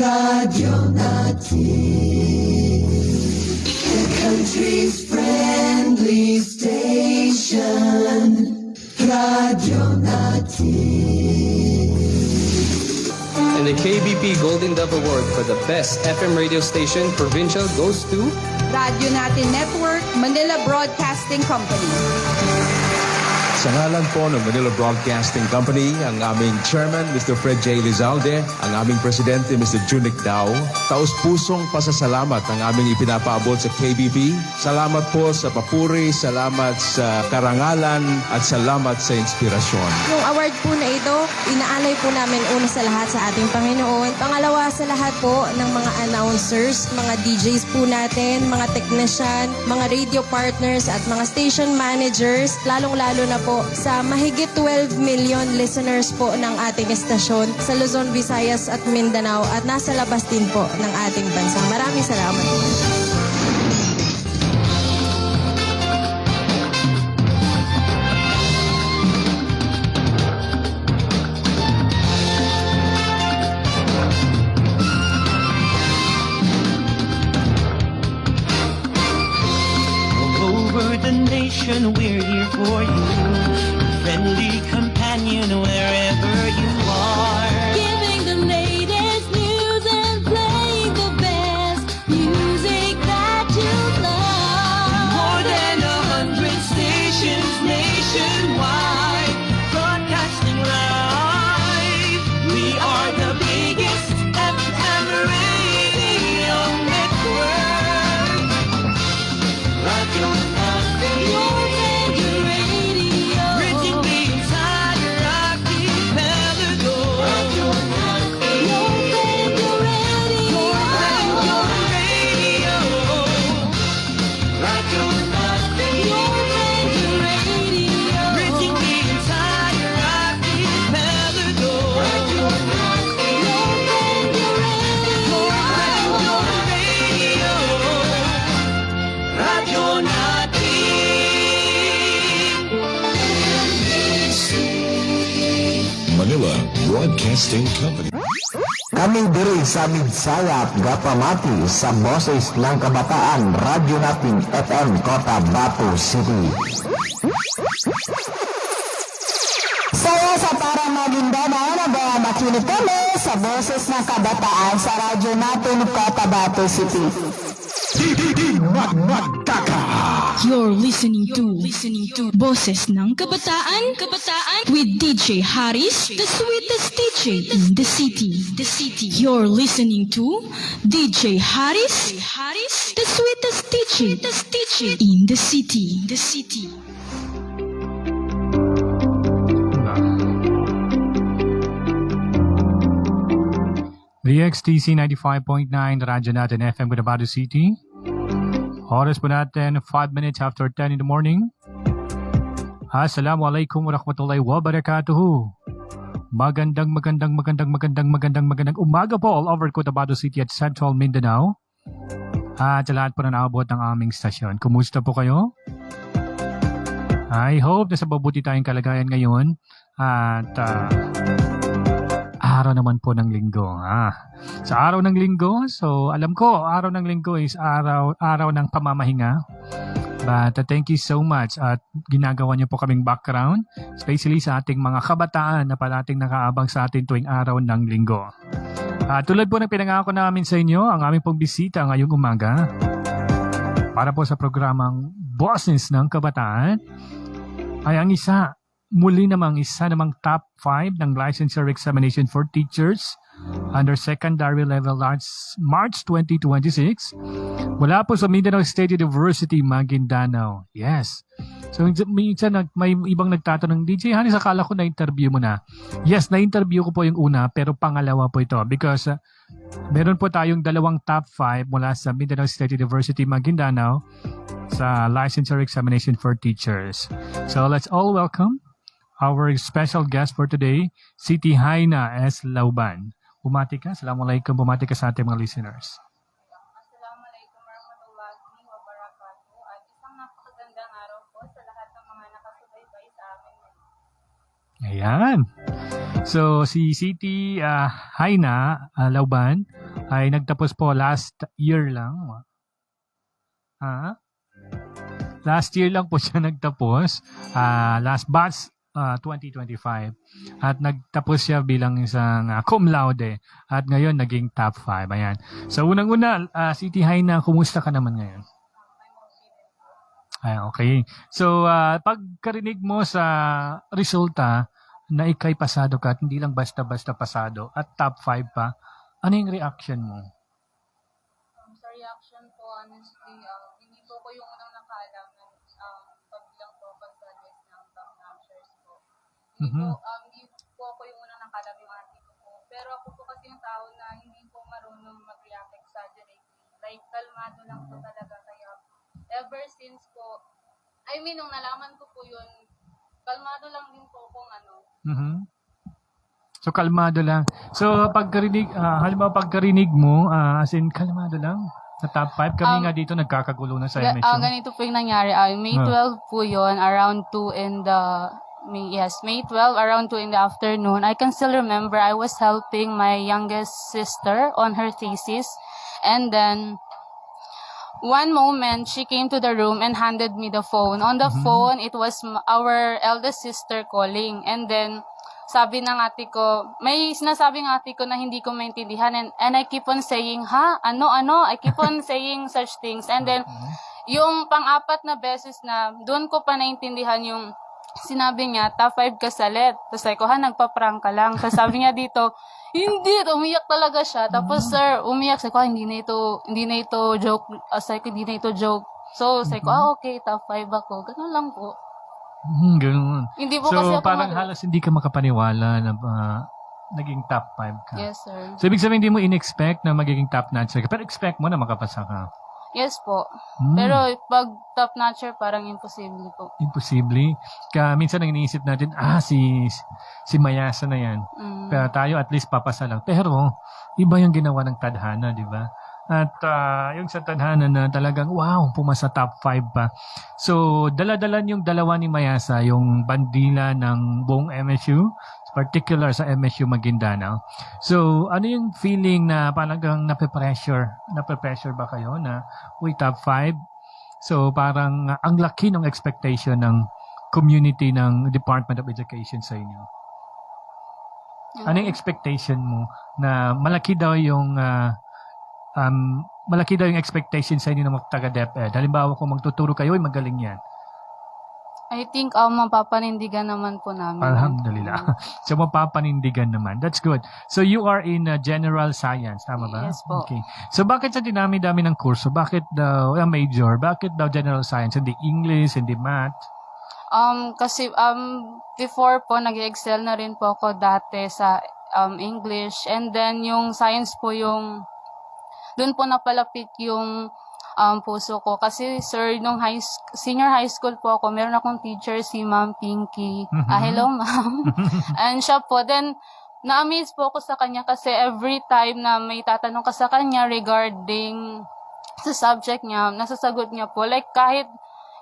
Radio Natin, the country's friendly station. Radio Natin. And the KBP Golden Dove Award for the best FM radio station provincial goes to Radio Natin Network, Manila Broadcasting Company. Sa ngalan po ng Manila Broadcasting Company, ang aming Chairman, Mr. Fred J. Lizalde, ang aming Presidente, Mr. Junic Dao, taus-pusong pasasalamat ang aming ipinapaabot sa KBP. Salamat po sa papuri, salamat sa karangalan, at salamat sa inspirasyon. Yung award po na ito, inaalay po namin una sa lahat sa ating Panginoon. Pangalawa sa lahat po ng mga announcers, mga DJs po natin, mga technician, mga radio partners at mga station managers, lalong-lalo na po sa mahigit 12 million listeners po ng ating estasyon sa Luzon, Visayas at Mindanao at nasa labas din po ng ating bansa. Maraming salamat po. Over the nation, we're here for you. Friendly companion wherever you are. Giving the latest news and playing the best music that you love. More than 100 stations nationwide, broadcasting live. We are the biggest FM radio network. Radio Natin, Your favorite radio. bridging the entire archipelago. Radio Natin, Your favorite radio. radio. Radio Natin, Your favorite radio. bridging the entire archipelago. Radio Natin, Your favorite radio. Radio Natin. Manila Broadcasting Company. Kami diri sa Midsaya at Gapamati sa Boses ng Kabataan, Radio Natin FM, Cotabato City. Saya sa para Maguindanao, nagmakinig kami sa Boses ng Kabataan sa Radyo Natin, Cotabato City. You're listening to Boses ng Kabataan with DJ Haris, the sweetest DJ in the city. You're listening to DJ Haris, the sweetest DJ in the city. The XTC 95.9 Radyo Natin FM Cotabato City. Oras po natin 5 minutes after 10 in the morning. Assalamualaikum warahmatullahi wabarakatuh. Magandang umaga po all over Cotabato City at Central Mindanao. At sa lahat po na naabot ng aming stasyon. Kumusta po kayo? I hope na sa mabuti tayong kalagayan ngayon. At araw naman po ng linggo. Sa araw ng linggo, so alam ko, araw ng linggo is araw ng pamamahinga. But thank you so much at ginagawa niyo po kaming background, especially sa ating mga kabataan na parating nakaabang sa atin tuwing araw ng linggo. Tulad po ng pinangako namin sa inyo, ang aming pong bisita ngayong umaga para po sa programang Boses ng Kabataan ay ang isa namang top 5 ng licensure examination for teachers under secondary level March 2026 mula po sa Mindanao State University, Maguindanao. Yes. So, minsan may ibang nagtatanong, DJ Hanis, akala ko na-interview mo na. Yes, na-interview ko po yung una, pero pangalawa po ito because meron po tayong dalawang top 5 mula sa Mindanao State University, Maguindanao sa licensure examination for teachers. So, let's all welcome our special guest for today, Siti Haina S. Lauban. Bumati ka. Assalamualaikum. Bumati ka sa ating mga listeners. Assalamualaikum warahmatullahi wabarakatuh. At isang napakagandang araw po sa lahat ng mga nakasubaybay sa amin. Ayan. So, si Siti Haina Lauban, ay nagtapos po last year lang. Last year lang po siya nagtapos. Last batch 2025. At nagtapos siya bilang isang cum laude. At ngayon naging top 5. Ayan. So unang-una, City Haina, kumusta ka naman ngayon? Ay, okay. So pagkarinig mo sa resulta na ikay pasado ka at hindi lang basta-basta pasado at top 5 pa, ano yung reaction mo? Sa reaction po, honestly, hindi po ko yung unang nakaalam ng pagbilang po ako sa list ng top notchers po. Hindi po ako yung unang nakaalam yung ate ko po. Pero ako po kasi yung tao na hindi po marunong mag-react exaggerately. Like, kalmado lang po talaga. Kaya, ever since po, nung nalaman ko po yun, kalmado lang din po kung ano. So, kalmado lang. So, halimbawa pagkarinig mo, as in, kalmado lang. Sa top 5, kami nga dito nagkakagulo na sa MSU. Ganito po yung nangyari. May 12 po yun, around 2 in the... May 12, around 2 in the afternoon. I can still remember I was helping my youngest sister on her thesis. And then, one moment, she came to the room and handed me the phone. On the phone, it was our eldest sister calling. And then, sabi ng ate ko, may sinasabing ate ko na hindi ko maintindihan. And I keep on saying, ano? I keep on saying such things. And then, yung pang-apat na beses na, doon ko pa naintindihan yung sinabi niya, top 5 ka sa let. Tapos sabi ko, nagpa-prank ka lang. Tapos sabi niya dito, hindi, umiyak talaga siya. Tapos sir, umiyak. Sabi ko, hindi na ito joke. Sabi ko, hindi na ito joke. So, sabi ko, okay, top 5 ako. Ganun lang po. Ganun. Hindi po so, kasi ako parang halos hindi ka makapaniwala na naging top 5 ka. Yes, sir. So, ibig sabihin, hindi mo in-expect na magiging top notcher ka. Pero expect mo na makapasa ka. Yes po. Pero pag top notcher, parang imposible po. Imposible. Kaya minsan ang iniisip natin, si Mayasa na yan. Pero tayo at least papasa lang. Pero, iba yung ginawa ng tadhana, di ba? At yung sa tadhana na talagang, wow, pumasa top 5 pa. So, dala-dalan yung dalawa ni Mayasa, yung bandila ng buong MSU, particular sa MSU Maguindanao. So, ano yung feeling na parang nape-pressure? Nape-pressure ba kayo na, top 5? So, parang ang laki ng expectation ng community ng Department of Education sa inyo. Ano yung expectation mo na malaki daw yung expectation sa inyo ng mga taga-DepEd? Halimbawa, kung magtuturo kayo, magaling yan. I think mapapanindigan naman po namin. Alhamdulillah. So, mapapanindigan naman. That's good. So, you are in general science, tama ba? Yes po. Okay. So, bakit sa dinami-dami ng kurso? Bakit daw major? Bakit daw general science? Hindi English, hindi math? Kasi before po, nag-excel na rin po ako dati sa English. And then, yung science po yung, doon po napalapit yung puso ko. Kasi sir, nung senior high school po ako, meron akong teacher, si Ma'am Pinky. Hello, ma'am. And siya po, then, na-amaze po ako sa kanya kasi every time na may tatanong ka sa kanya regarding sa subject niya, nasasagot niya po. Like, kahit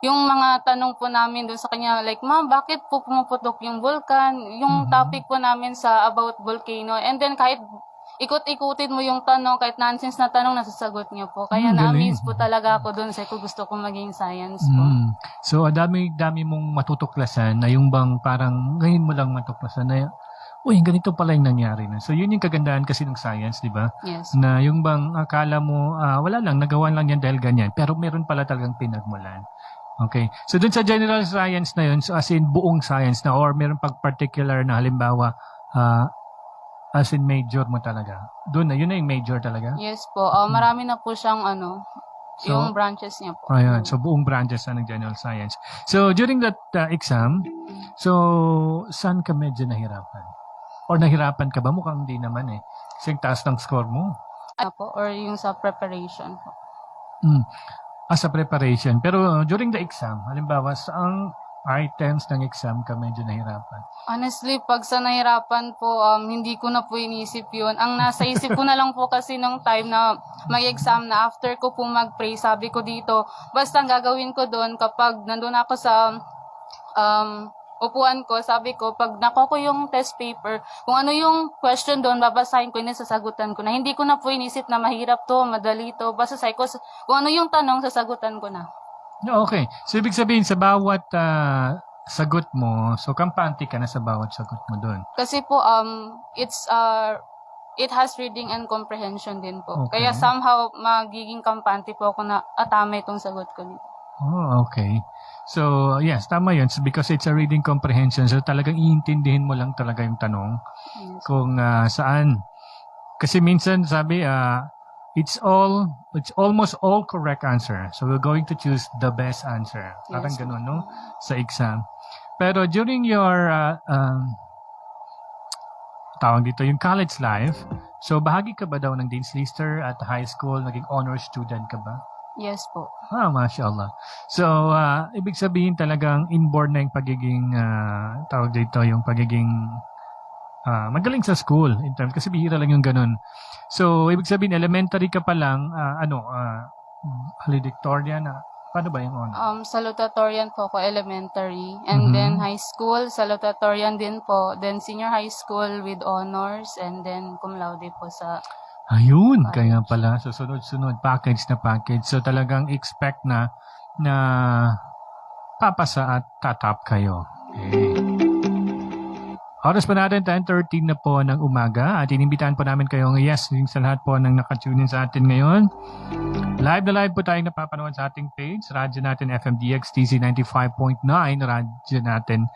yung mga tanong po namin doon sa kanya, like, ma'am, bakit po pumuputok yung vulkan? Yung topic po namin sa about volcano. And then, kahit ikot-ikutin mo yung tanong, kahit nonsense na tanong, nasasagot niyo po. Kaya na-amaze po talaga ako doon sa gusto kong maging science po. So, dami mong matutuklasan na yung bang parang ngayon mo lang matuklasan na, ganito pala yung nangyari na. So, yun yung kagandahan kasi ng science, di ba? Yes. Na yung bang akala mo, wala lang, nagawa lang yan dahil ganyan. Pero meron pala talagang pinagmulan. Okay. So, dun sa general science na yun, so as in buong science na, or meron pag particular na halimbawa, as in major mo talaga. Doon na, yun na yung major talaga? Yes po. Marami na po siyang yung branches niya po. Ayan, so buong branches na ng general science. So during that exam, so saan ka medyo nahirapan? Or nahirapan ka ba? Mukhang hindi naman eh. Kasi yung taas ng score mo. Po, or yung sa preparation po. Sa preparation. Pero during the exam, halimbawa, saang items ng exam ka medyo nahirapan? Honestly, pag sa nahirapan po, hindi ko na po inisip yun. Ang nasa isip ko na lang po kasi nung time na may exam na after ko po mag-pray, sabi ko dito, basta ang gagawin ko doon kapag nandun ako sa upuan ko, sabi ko, pag nako ko yung test paper, kung ano yung question doon, babasahin ko yun, sasagutan ko na. Hindi ko na po inisip na mahirap to, madali to. Basasahin ko, kung ano yung tanong, sasagutan ko na. Okay. So, ibig sabihin, sa bawat sagot mo, so kampante ka na sa bawat sagot mo doon. Kasi po, it has reading and comprehension din po. Okay. Kaya somehow, magiging kampante po ako na tama itong sagot ko dito. Oh, okay. So, yes, tama yun. So, because it's a reading comprehension, so talagang iintindihin mo lang talaga yung tanong Yes. kung saan. Kasi minsan, sabi, it's almost all correct answer. So, we're going to choose the best answer. Parang Yes. ganun, no? Sa exam. Pero during your tawag dito, yung college life, so bahagi ka ba daw ng Dean's Lister at high school? Naging honor student ka ba? Yes po. Mashallah. So, ibig sabihin talagang inborn na yung pagiging, tawag dito, yung pagiging magaling sa school. In terms, kasi bihira lang yung ganun. So, ibig sabihin, elementary ka pa lang, valedictorian, paano ba yung honor? Salutatorian po ako elementary. And then high school, salutatorian din po. Then senior high school with honors. And then cum laude po sa... Ayun, kaya pala. So, sunod-sunod, package na package. So, talagang expect na papasa at tatap kayo. Okay. Oras pa natin, 10:13 na po ng umaga. At inimbitahan po namin kayo, yes, sa lahat po ng nakatune in sa atin ngayon. Live na live po tayong napapanood sa ating page. Radyo natin FMDX TC 95.9. Radyo natin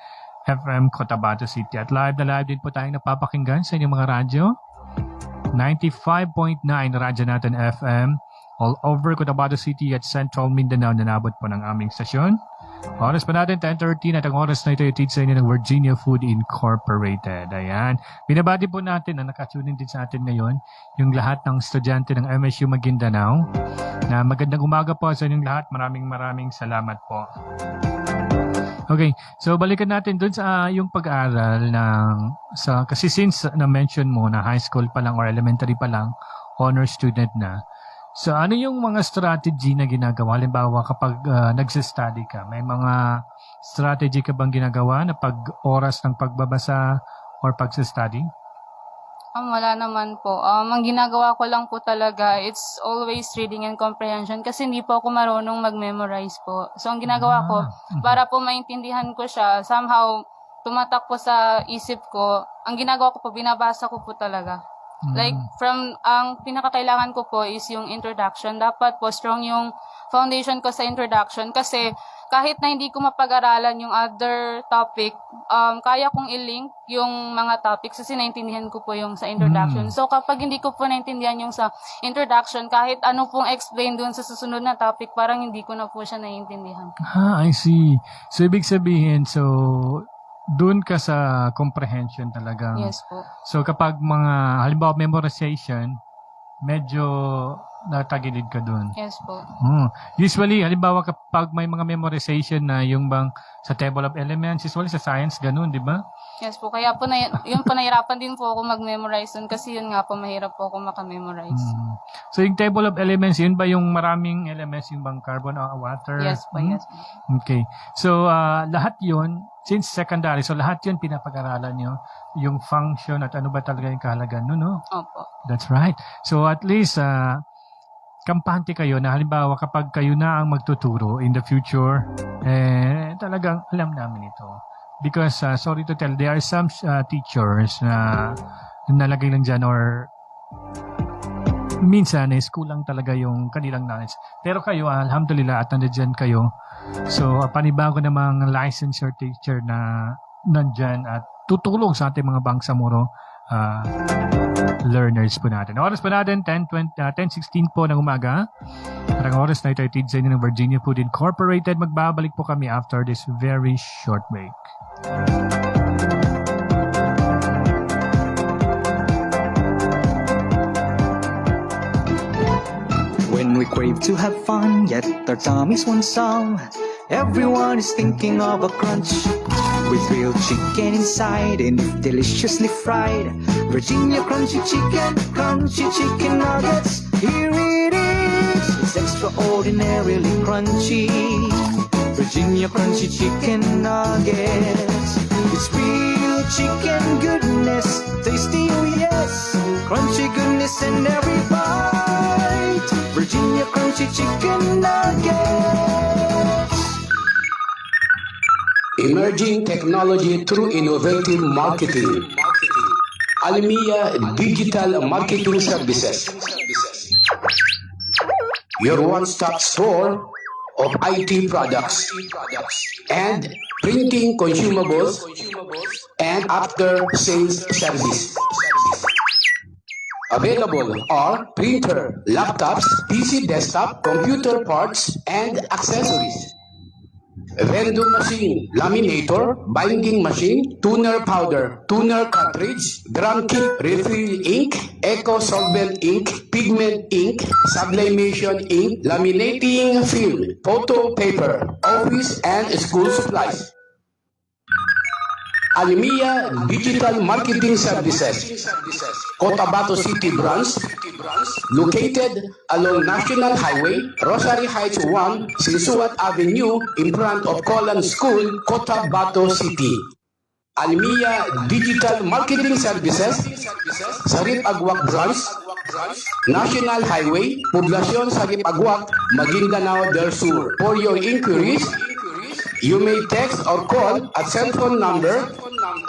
FM Cotabato City. At live na live din po tayong napapakinggan sa inyong mga radyo. 95.9 Radyo natin FM all over Cotabato City at Central Mindanao. Nanabot po ng aming stasyon. Oras pa natin, 10:13 at ang oras na ito itid sa inyo ng Virginia Food Incorporated. Ayan. Binabati po natin na nakatune in din sa atin ngayon yung lahat ng estudyante ng MSU Maguindanao. Na magandang umaga po sa inyong lahat. Maraming salamat po. Okay, so balikan natin dun sa yung pag-aaral kasi since na-mention mo na high school pa lang or elementary pa lang, honor student na. So ano yung mga strategy na ginagawa? Halimbawa kapag nagsistudy ka, may mga strategy ka bang ginagawa na pag-oras ng pagbabasa or pagsistudy? Wala naman po. Ang ginagawa ko lang po talaga, it's always reading and comprehension kasi hindi po ako marunong mag-memorize po. So, ang ginagawa ko, para po maintindihan ko siya, somehow, tumatak po sa isip ko, ang ginagawa ko po, binabasa ko po talaga. Like, ang pinakakailangan ko po is yung introduction. Dapat po, strong yung foundation ko sa introduction kasi kahit na hindi ko mapag-aralan yung other topic, kaya kong i-link yung mga topics kasi naintindihan ko po yung sa introduction. So, kapag hindi ko po naintindihan yung sa introduction, kahit ano pong explain dun sa susunod na topic, parang hindi ko na po siya naiintindihan. I see. So, ibig sabihin, doon ka sa comprehension talaga. Yes po. So, kapag halimbawa, memorization, medyo natagilid ka doon. Yes po. Usually, halimbawa, kapag may mga memorization na yung bang sa table of elements, usually sa science, ganun, di ba? Yes po. Kaya po, yung panahirapan din po ako mag-memorize dun kasi yun nga po, mahirap po ako makamemorize. So, yung table of elements, yun ba yung maraming elements, yung bang carbon or water? Yes po, yes po. Okay. So, lahat yun, since secondary, so lahat yun pinapag-aralan nyo, yung function at ano ba talaga yung kahalagan, no? Opo. That's right. So, at least, kampante kayo na halimbawa kapag kayo na ang magtuturo in the future, talagang alam namin ito. Because, sorry to tell, there are some teachers na nalagay lang dyan or minsan is kulang talaga yung kanilang knowledge. Pero kayo, alhamdulillah, at nandiyan kayo. So, panibago namang licensure teacher na nandyan at tutulong sa ating mga bangsamoro learners po natin. Oras po natin, 10:16 po ng umaga. At ang oras na ito ay tid sa inyo ng Virginia Food Incorporated. Magbabalik po kami after this very short break. When we crave to have fun, yet our tummies won't solve, everyone is thinking of a crunch. With grilled chicken inside and deliciously fried, Virginia crunchy chicken nuggets. Here it is, it's extraordinarily crunchy. Virginia crunchy chicken nuggets. It's real chicken goodness, tasty, oh yes, crunchy goodness in every bite. Virginia crunchy chicken nuggets. Emerging technology through innovative marketing. Almia Digital Marketing Services. Your one-stop store of IT products and printing consumables and after-sales service. Available are printer, laptops, PC desktop, computer parts, and accessories. Vending machine, laminator, binding machine, toner powder, toner cartridge, drum kit, refill ink, eco solvent ink, pigment ink, sublimation ink, laminating film, photo paper, office and school supplies. Almia Digital Marketing Services, Cotabato City Branch, located along National Highway, Rosary Heights 1, Sinsuat Avenue, in front of Colan School, Cotabato City. Almia Digital Marketing Services, Sarip Agwak Branch, National Highway, Poblacion Sarip Agwak, Maguindanao del Sur. For your inquiries, you may text or call at cell phone number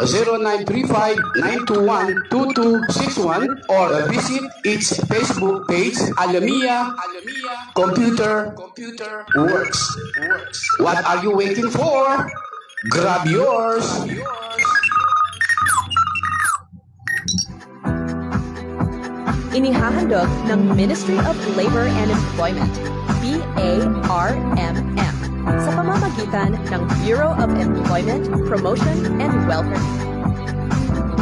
0935-921-2261 or visit its Facebook page, Almia Computer Works. What are you waiting for? Grab yours! Inihahandog ng Ministry of Labor and Employment, BARMM, sa pamamagitan ng Bureau of Employment, Promotion and Welfare.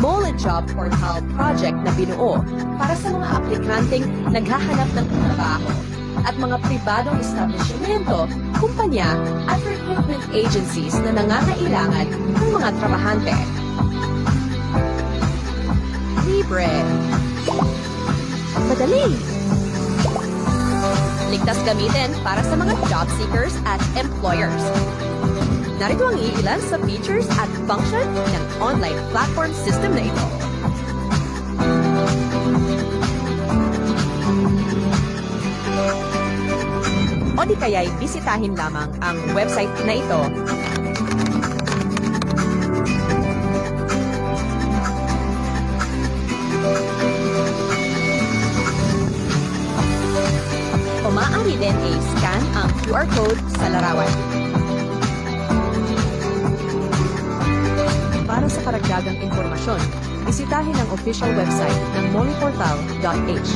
Mole Job Portal project na binuo para sa mga aplikanteng naghahanap ng trabaho at mga pribadong establishmento, kumpanya at recruitment agencies na nangangailangan ng mga trabahante. Libre. Madali. Ligtas gamitin para sa mga job seekers at employers. Narito ang iilan sa features at function ng online platform system na ito. O di kaya'y bisitahin lamang ang website na ito. O maaari din i-scan ang QR code sa larawan. Para sa karagdagang impormasyon, bisitahin ang official website ng moleportal.h.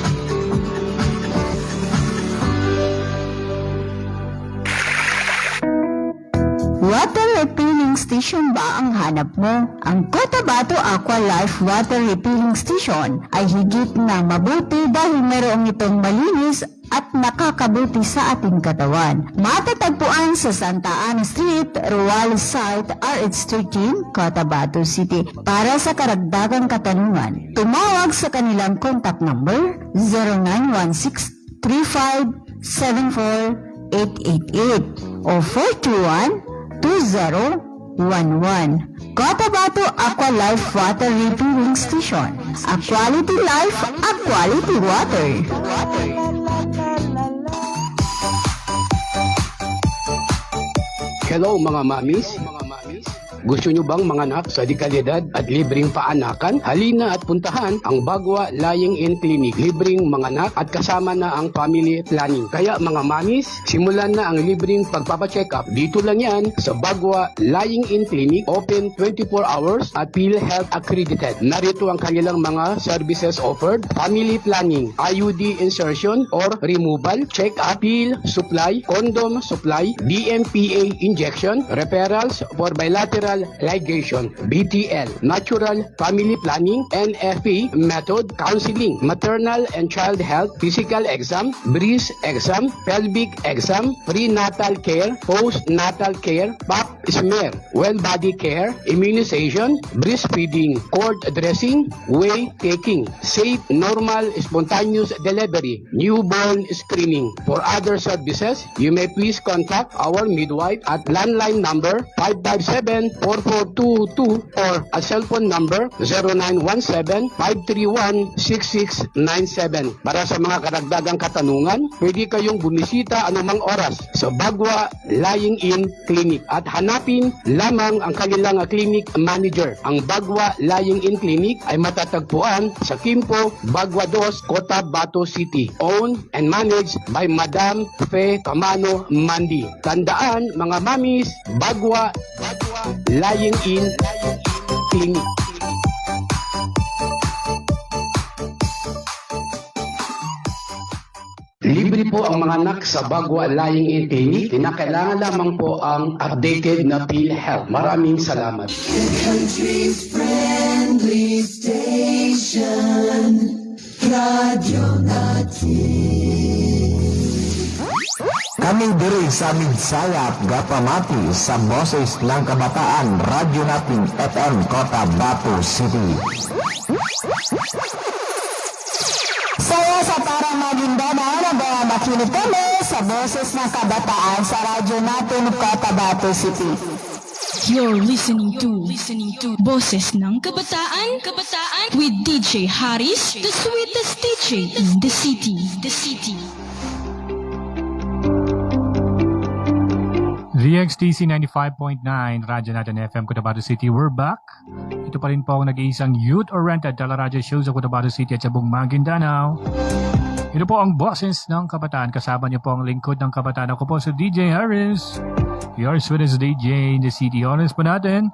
Water refilling station ba ang hanap mo? Ang Cotabato Aqua Life Water Refilling Station ay higit na mabuti dahil mayroong itong malinis at nakakabuti sa ating katawan. Matatagpuan sa Santa Ana Street, Ruales Site, RH13, Cotabato City. Para sa karagdagang katanungan, tumawag sa kanilang contact number 0916-3574-888 o 421-2011. Cotabato Aqua Life Water Refilling Station. A quality life, a quality water. Hello mga mamis. Gusto nyo bang manganak sa dekalidad at libreng paanakan? Halina at puntahan ang Bagwa Lying-in Clinic. Libreng manganak at kasama na ang family planning. Kaya mga mamis, simulan na ang libreng pagpapacheck up. Dito lang yan sa Bagwa Lying-in Clinic. Open 24 hours at PhilHealth accredited. Narito ang kanilang mga services offered. Family planning, IUD insertion or removal, check up, pill supply, condom supply, DMPA injection, referrals for bilateral Biological ligation, BTL, natural family planning, NFP method, counseling, maternal and child health, physical exam, breast exam, pelvic exam, prenatal care, postnatal care, pap smear, well body care, immunization, breastfeeding, cord dressing, weight taking, safe, normal, spontaneous delivery, newborn screening. For other services, you may please contact our midwife at landline number 557-4422 or a cell phone number 0917-531-6697. Para sa mga karagdagang katanungan, pwede kayong bumisita anumang oras sa Bagwa Lying-in Clinic at hanapin lamang ang kanilang clinic manager. Ang Bagwa Lying-in Clinic ay matatagpuan sa Kimpo, Bagwa 2, Cotabato City. Owned and managed by Madam Fe Camano Mandi. Tandaan mga mamis, Bagwa Lying-in Clinic. Libre po ang mga anak sa Bagwa Lying-in Clinic. Kinakailangan lamang po ang updated na PhilHealth. Maraming salamat. The country's friendly station, Radyo Natin. Kami diri sa Midsayap, Gapamati, sa Boses ng Kabataan, Radyo Natin FM, Cotabato City. Saya sa para Maguindanao na mga makinig kami sa Boses ng Kabataan sa Radyo Natin Cotabato City. You're listening to Boses ng Kabataan with DJ Haris, the sweetest DJ in the city. DXTC 95.9, Radyo Natin FM, Cotabato City. We're back. Ito pa rin po ang nag-iisang youth-oriented teleradyo show sa Cotabato City at sa buong Maguindanao. Ito po ang Boses ng Kabataan. Kasama niyo po ang lingkod ng Kabataan. Ako po sa DJ Harris. Your sweetest DJ in the city. Oras po natin,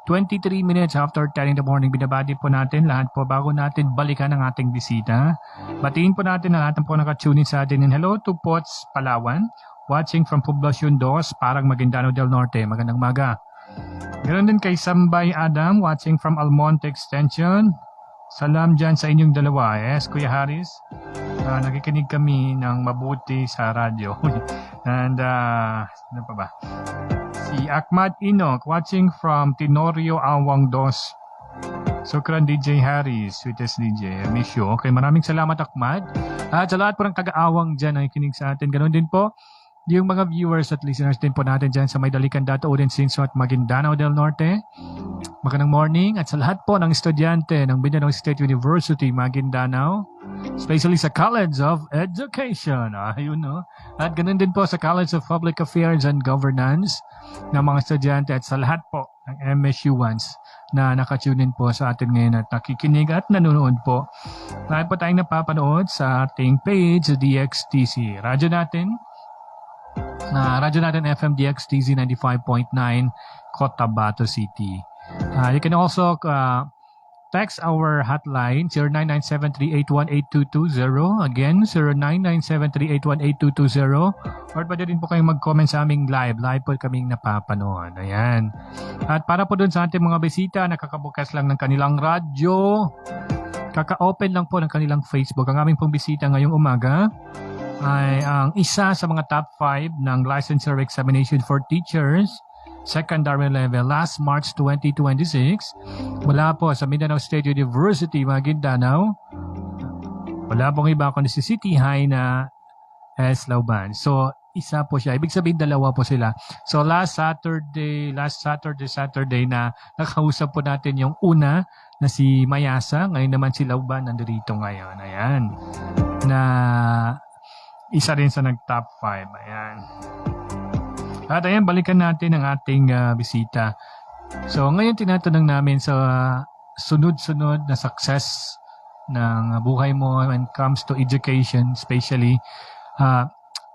23 minutes after 10 in the morning. Binabati po natin lahat po bago natin balikan ang ating bisita. Batiin po natin ang lahat po nakatunin sa atin. And hello to Pots, Palawan. Watching from Poblacion 2, Parang Maguindanao del Norte. Magandang maga. Ganoon din kay Sambay Adam, watching from Almonte Extension. Salam dyan sa inyong dalawa. Yes, Kuya Harris. Nakikinig kami ng mabuti sa radyo. And, ano pa ba? Si Ahmad Inok, watching from Tenorio Awang 2. Sukran DJ Harris, sweetest DJ. I miss you. Okay, maraming salamat Ahmad. At sa lahat po ng taga-awang dyan na nakikinig sa atin. Ganoon din po yung mga viewers at listeners din po natin dyan sa may Dalican Dato, Odensinso at Maguindanao del Norte. Magandang morning at sa lahat po ng estudyante ng Mindanao State University, Maguindanao, especially sa College of Education. Ayun, no? At ganun din po sa College of Public Affairs and Governance ng mga estudyante at sa lahat po ng MSU-1s na nakatune in po sa atin ngayon at nakikinig at nanonood po. Lahat po tayong napapanood sa ating page DXTC. Radyo natin FM DXTZ 95.9 Cotabato City. You can also text our hotline 099738182220. Again, 099738182220. Or pwede din po kayong mag-comment sa aming live. Live po kaming napapanood. Ayan. At para po dun sa ating mga bisita, nakakabukas lang ng kanilang radyo. Kaka-open lang po ng kanilang Facebook. Ang aming pong bisita ngayong umaga ay ang isa sa mga top 5 ng licensure examination for teachers secondary level last March 2026 mula po sa Mindanao State University, Maguindanao. Wala pong iba kundi si City High na S. Lauban. So, isa po siya. Ibig sabihin, dalawa po sila. So, last Saturday na nakausap po natin yung una na si Mayasa. Ngayon naman si Lauban nandito ngayon. Ayan. Na isa rin sa nag-top 5. Ayan. At ayan, balikan natin ang ating bisita. So, ngayon tinatanong namin sa sunod-sunod na success ng buhay mo when it comes to education, especially,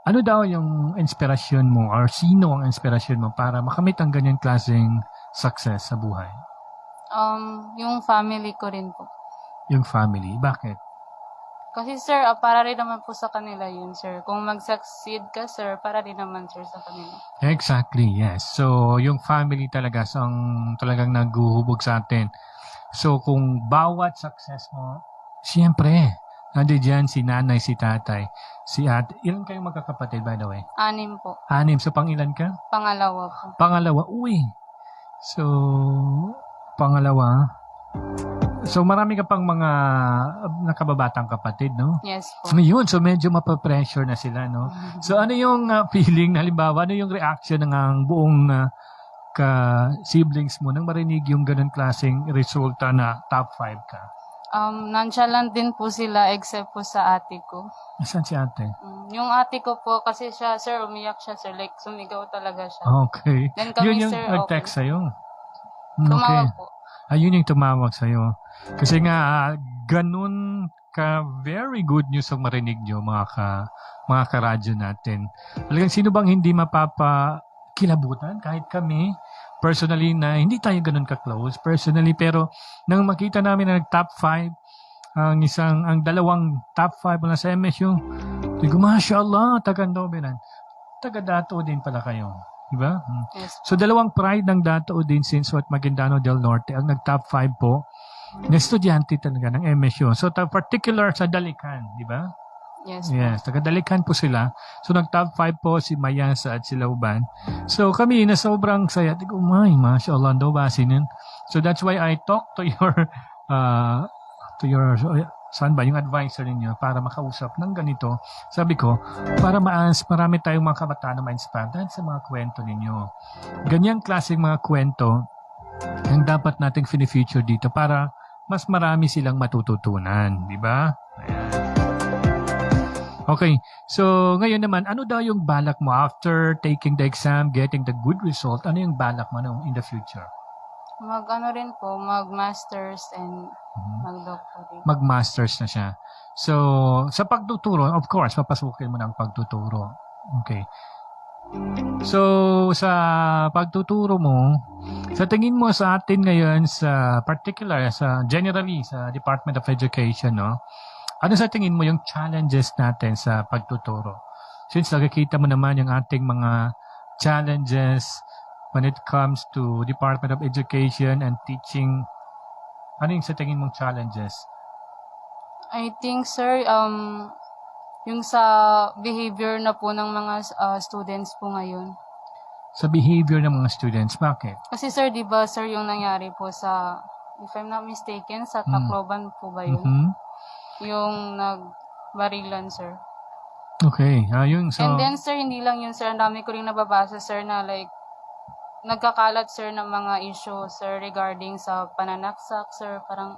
ano daw yung inspirasyon mo or sino ang inspirasyon mo para makamit ang ganyan klaseng success sa buhay? Yung family ko rin po. Yung family. Bakit? Kasi sir, para rin naman po sa kanila yun, sir. Kung mag-succeed ka, sir, para rin naman, sir, sa kanila. Exactly, yes. So, yung family talaga ang talagang naguhubog sa atin. So, kung bawat success mo, siyempre, nandiyan si nanay, si tatay, si ate. Ilan kayong magkakapatid, by the way? 6 po. 6. So, pangilan ka? Pangalawa po. Pangalawa, uy. So, pangalawa. So, marami ka pang mga nakababatang kapatid, no? Yes po. Ngayon, so medyo mapapressure na sila, no? So, ano yung feeling, halimbawa, ano yung reaction ng ang buong ka-siblings mo nang marinig yung ganun klaseng resulta na top 5 ka? Nonchalant din po sila except po sa ate ko. Nasaan si ate? Yung ate ko po, kasi siya, sir, umiyak siya, sir. Like, sumigaw talaga siya. Okay. Then kami, Yun yung sir, nag-text sa'yo? Tumawag po. Ayun yung tumawag sa'yo. Kasi nga, ganun ka very good news ang marinig nyo, mga karadyo natin. Talagang sino bang hindi mapapakilabutan? Kahit kami, personally, na hindi tayo ganun ka-close, personally, pero nang makita namin na nag-top 5, ang dalawang top 5 mula sa MSU, digo, mashallah, taga-Novenan. Taga-Dato din pala kayo. Diba? Yes. So, dalawang pride ng Dato din since at Maguindano del Norte ang nag-top 5 po na estudyante talaga ng MSU. So, particular sa Dalican, di ba? Yes. Yes, taga-Dalican po sila. So, nag-top 5 po si Mayasa at si Lauban. So, kami na sobrang saya. Digo, mashallah, no basinin. So, that's why I talked to your saan ba, yung advisor ninyo para makausap ng ganito. Sabi ko, para marami tayong mga kabataan na ma-inspire dahil sa mga kwento ninyo. Ganyang klaseng mga kwento ang dapat nating fini-feature dito para mas marami silang matututunan. Di ba? Ayan. Okay. So, ngayon naman, ano daw yung balak mo after taking the exam, getting the good result? Ano yung balak mo in the future? Mag-masters and mag-doctorate. Mag-masters na siya. So, sa pagtuturo, of course, papasukin mo na ang pagtuturo. Okay. So, sa pagtuturo mo, sa tingin mo sa atin ngayon, sa particular, generally, sa Department of Education, no? Ano sa tingin mo yung challenges natin sa pagtuturo? Since nakikita mo naman yung ating mga challenges when it comes to Department of Education and teaching, ano yung sa tingin mong challenges? I think, sir, yung sa behavior na po ng mga students po ngayon. Sa behavior ng mga students, bakit? Kasi, sir, di ba, sir, yung nangyari po sa, if I'm not mistaken, sa Tacloban po ba yun? Mm-hmm. Yung nagbarilan, sir. Okay. And then, sir, hindi lang yun, sir. Ang dami ko rin nababasa, sir, na like, nagkakalat, sir, ng mga issue, sir, regarding sa pananaksak, sir, parang,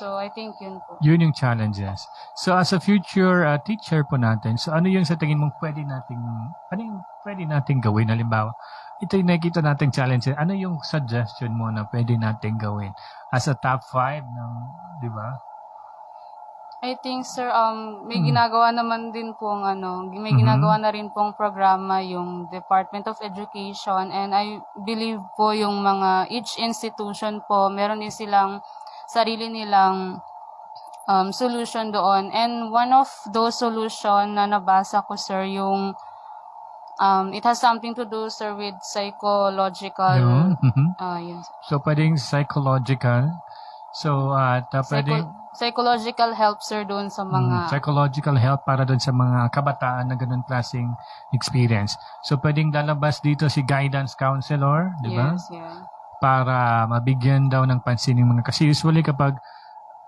so, I think yun po. Yun yung challenges. So, as a future teacher po natin, so ano yung sa tingin mong pwede nating gawin? Halimbawa, ito yung nakikita nating challenges. Ano yung suggestion mo na pwede nating gawin? As a top 5 ng, di ba? I think, sir, may ginagawa naman din pong may ginagawa na rin pong programa yung Department of Education, and I believe po yung each institution po, meron din silang sarili nilang solution doon. And one of those solution na nabasa ko, sir, yung it has something to do, sir, with psychological. Yes. So, pwedeng psychological. So, pwedeng psychological help, sir, doon sa mga psychological help para doon sa mga kabataan na ganun klaseng experience. So, pwedeng lalabas dito si guidance counselor, di ba? Yes, yeah. Para mabigyan daw ng pansin yung mga, kasi usually kapag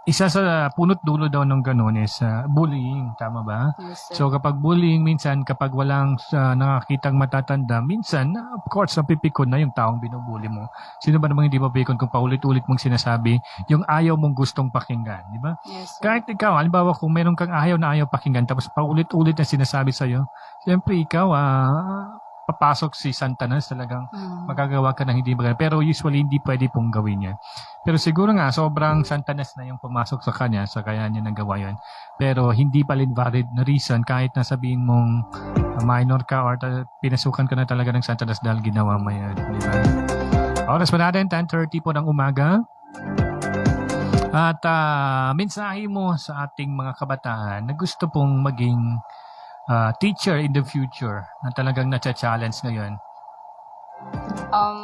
isa sa punot dulo daw ng ganun is bullying, tama ba? Yes, sir. So kapag bullying, minsan kapag walang nakakitang matatanda, minsan, of course, napipikon na yung taong binubuli mo. Sino ba namang hindi mapikon kung paulit-ulit mong sinasabi yung ayaw mong gustong pakinggan, di ba? Yes, sir. Kahit ikaw, halimbawa kung meron kang ayaw na ayaw pakinggan, tapos paulit-ulit na sinasabi sa'yo, siyempre ikaw, papasok si Santanas, talagang magagawa ka ng hindi maganda. Pero usually, hindi pwede pong gawin yan. Pero siguro nga, sobrang Santanas na yung pumasok sa kanya, sa kaya niya nagawa yun. Pero hindi pa rin valid na reason kahit na sabihin mong minor ka or pinasukan ka na talaga ng Santanas dahil ginawa mo yan. Di ba? Oras pa natin, 10:30 po ng umaga. At mensahe mo sa ating mga kabataan na gusto pong maging teacher in the future na talagang na-challenge ngayon.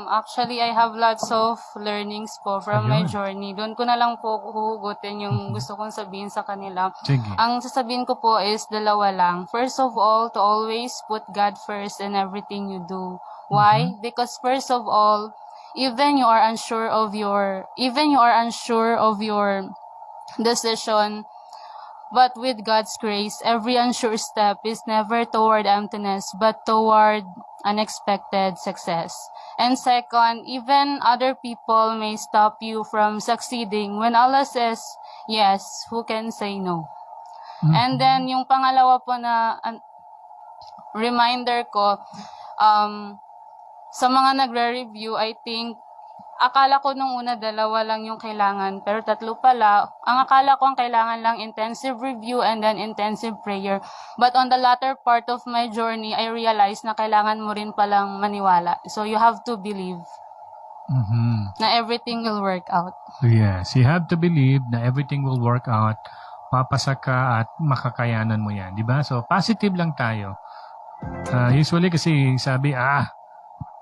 Actually, I have lots of learnings po from my Ayun. journey. Doon ko na lang po huhugutin yung gusto kong sabihin sa kanila. Sige. Ang sasabihin ko po is dalawa lang. First of all, to always put God first in everything you do. Why? Because first of all, even you are unsure of your decision, but with God's grace, every unsure step is never toward emptiness, but toward unexpected success. And second, even other people may stop you from succeeding. When Allah says yes, who can say no? And then, yung pangalawa po na reminder ko, sa mga nagre-review, I think, akala ko nung una 2 lang yung kailangan, pero 3 pala. Ang akala ko ang kailangan lang intensive review and then intensive prayer. But on the latter part of my journey, I realized na kailangan mo rin palang maniwala. So you have to believe na everything will work out. Yes, you have to believe na everything will work out. Papasa ka at makakayanan mo yan, di ba? So, positive lang tayo. Usually kasi sabi,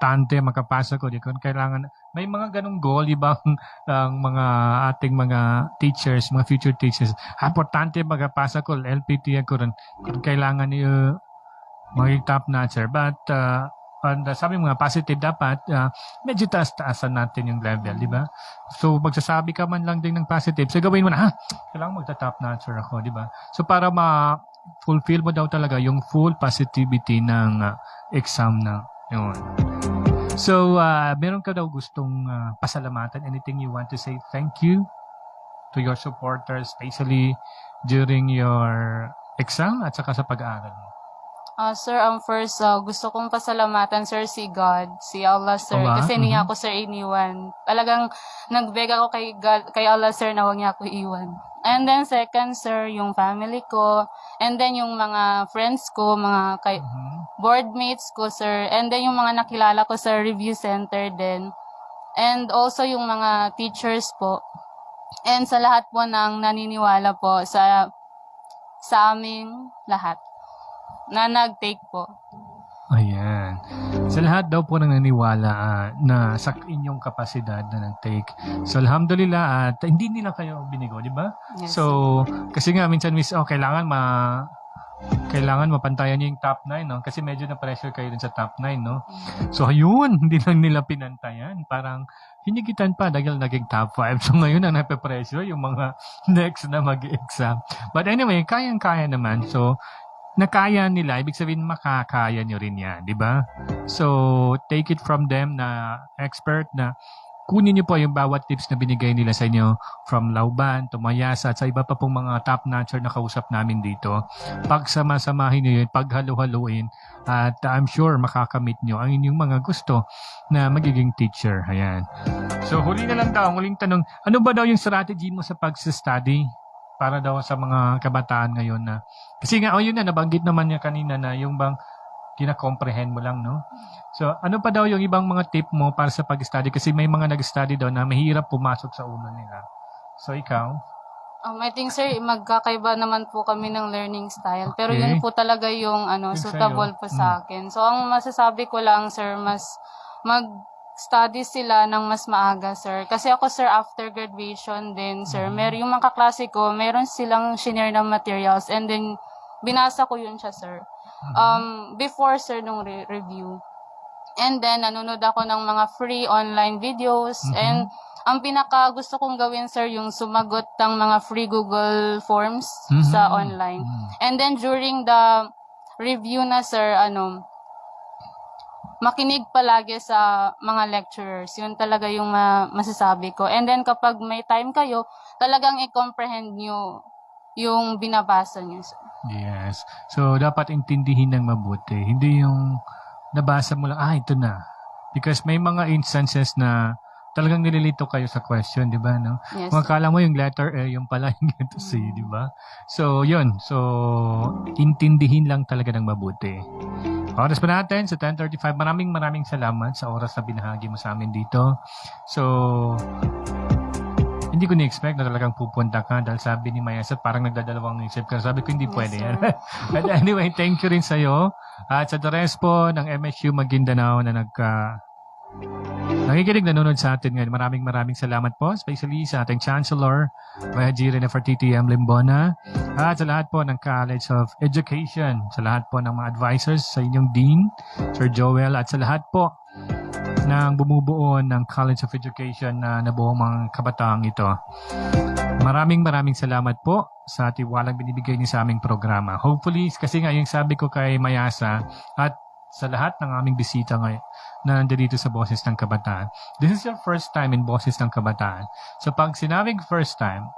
tante, makapasa ko. Di ko kailangan. May mga ganong goal, iba ang mga ating mga teachers, mga future teachers. Importante makapasa ko, LPT ako rin. Kung kailangan niyo maging top notcher. But, sabi mga positive dapat, medyo taas-taasan natin yung level, di ba? So, magsasabi ka man lang din ng positive. So, gawin mo na, kailangan magta-top notcher ako, di ba? So, para ma-fulfill mo daw talaga yung full positivity ng exam na yun. So, meron ka daw gustong pasalamatan? Anything you want to say thank you to your supporters, especially during your exam at saka sa pag-aaral mo? Sir, first, gusto kong pasalamatan, sir, si God, si Allah, sir. Allah? Kasi hindi niya ako, sir, iniwan. Talagang nag-beg ako kay God, kay Allah, sir, na huwag niya ako iwan. And then second, sir, yung family ko. And then yung mga friends ko, mga boardmates ko, sir. And then yung mga nakilala ko sa review center din. And also yung mga teachers po. And sa lahat po ng naniniwala po sa aming lahat na nag-take po. Ayan. Sa lahat daw po nang naniwala na sa inyong kapasidad na nag-take. So, alhamdulillah, at hindi nila kayo binigo, di ba? Yes. So, kasi nga, minsan, kailangan mapantayan niyo yung top 9, no? Kasi medyo na-pressure kayo dun sa top 9, no? So, ayun, hindi lang nila pinantayan. Parang, hinigitan pa dahil naging top 5. So, ngayon ang nape-pressure yung mga next na mag-exam. But anyway, kayang-kaya naman. So, nakaya nila, ibig sabihin makakaya nyo rin yan, di ba? So, take it from them na expert na kunin nyo po yung bawat tips na binigay nila sa inyo from Lauban to Mayasa at sa iba pa pong mga top notcher na kausap namin dito. Pagsama-samahin nyo yun, paghalo-haluin at I'm sure makakamit nyo ang inyong mga gusto na magiging teacher. Ayan. So, huli na lang daw, huling tanong, ano ba daw yung strategy mo sa pag-study? Para daw sa mga kabataan ngayon na kasi nga yun na nabanggit naman niya kanina na yung bang kina-comprehend mo lang, no? So ano pa daw yung ibang mga tip mo para sa pag-study kasi may mga nag-study daw na mahirap pumasok sa ulo nila. So ikaw? I think, sir, magkakaiba naman po kami ng learning style. Pero Okay. yun po talaga yung suitable po sa akin. So ang masasabi ko lang, sir, mas mag-study sila ng mas maaga, sir. Kasi ako, sir, after graduation din, sir, yung mga kaklase ko, meron silang shinare ng materials and then binasa ko yun siya, sir. Before, sir, nung review. And then, nanonood ako ng mga free online videos and ang pinaka gusto kong gawin, sir, yung sumagot ng mga free Google Forms sa online. And then, during the review na, sir, makinig palagi sa mga lecturers. Yun talaga yung masasabi ko. And then, kapag may time kayo, talagang i-comprehend nyo yung binabasa nyo, sir. Yes. So dapat intindihin ng mabuti. Hindi yung nabasa mo lang, ito na. Because may mga instances na talagang nililito kayo sa question, di ba? No? Yes. Kung akala mo yung letter A, yung pala yung letter C, di ba? So, yun. So, intindihin lang talaga ng mabuti. Oras pa natin sa 10:35. Maraming salamat sa oras na binahagi mo sa amin dito. So, Hindi ko ni-expect na talagang pupunta ka dahil sabi ni Mayasa parang nagdadalawang isip ka. Sabi ko hindi pwede yan. But anyway, thank you rin sa'yo. At sa the rest po ng MSU Maguindanao na nakikinig, nanonood sa atin ngayon. Maraming salamat po, especially sa ating Chancellor, Mahaji Nefertiti M. Limbona, at sa lahat po ng College of Education, sa lahat po ng mga advisors, sa inyong Dean, Sir Joel, at sa lahat po ng bumubuo ng College of Education na nabuong mga kabataang ito. Maraming salamat po sa tiwalang binibigay niyo sa aming programa. Hopefully, kasi nga yung sabi ko kay Mayasa at sa lahat ng aming bisita ngayon na nandito sa Boses ng Kabataan, this is your first time in Boses ng Kabataan. So pag sinabing first time,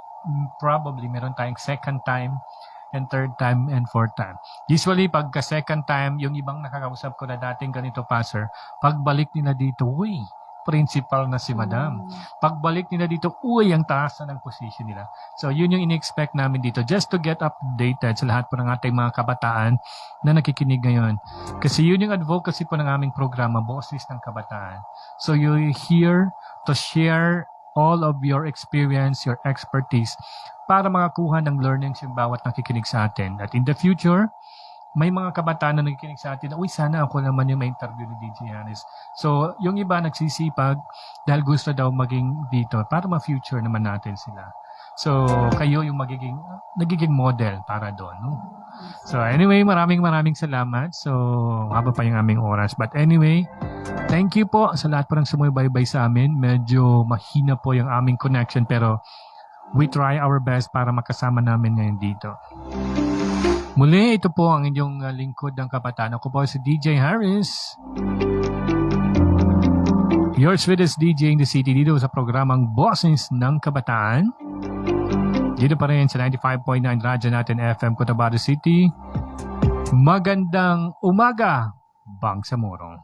probably meron tayong second time and third time and fourth time. Usually, pagka second time, yung ibang nakakausap ko na dating ganito pa, sir, pagbalik nila dito, uy, principal na si madam. Pagbalik nila dito, uy, ang taas na ng position nila. So, yun yung in-expect namin dito, just to get updated sa lahat po ng ating mga kabataan na nakikinig ngayon. Kasi yun yung advocacy po ng aming programa, Boses ng Kabataan. So, you're here to share all of your experience, your expertise, para makakuha ng learnings yung bawat nakikinig sa atin. At in the future, may mga kabataan na nakikinig sa atin, uy, sana ako naman yung ma-interview ni DJ Harris. So, yung iba nagsisipag dahil gusto daw maging dito para ma-future naman natin sila. So, kayo yung nagiging model para doon. No? So, anyway, maraming salamat. So, haba pa yung aming oras. But anyway, thank you po sa lahat po ng sumubaybay sa amin. Medyo mahina po yung aming connection pero we try our best para makasama namin ngayon dito. Muli, ito po ang inyong lingkod ng kabataan. Ako po si DJ Harris. Your sweetest DJ in the city dito sa programang Boses ng Kabataan. Dito pa rin sa 95.9 Radyo natin FM Cotabato City. Magandang umaga, Bangsamoro.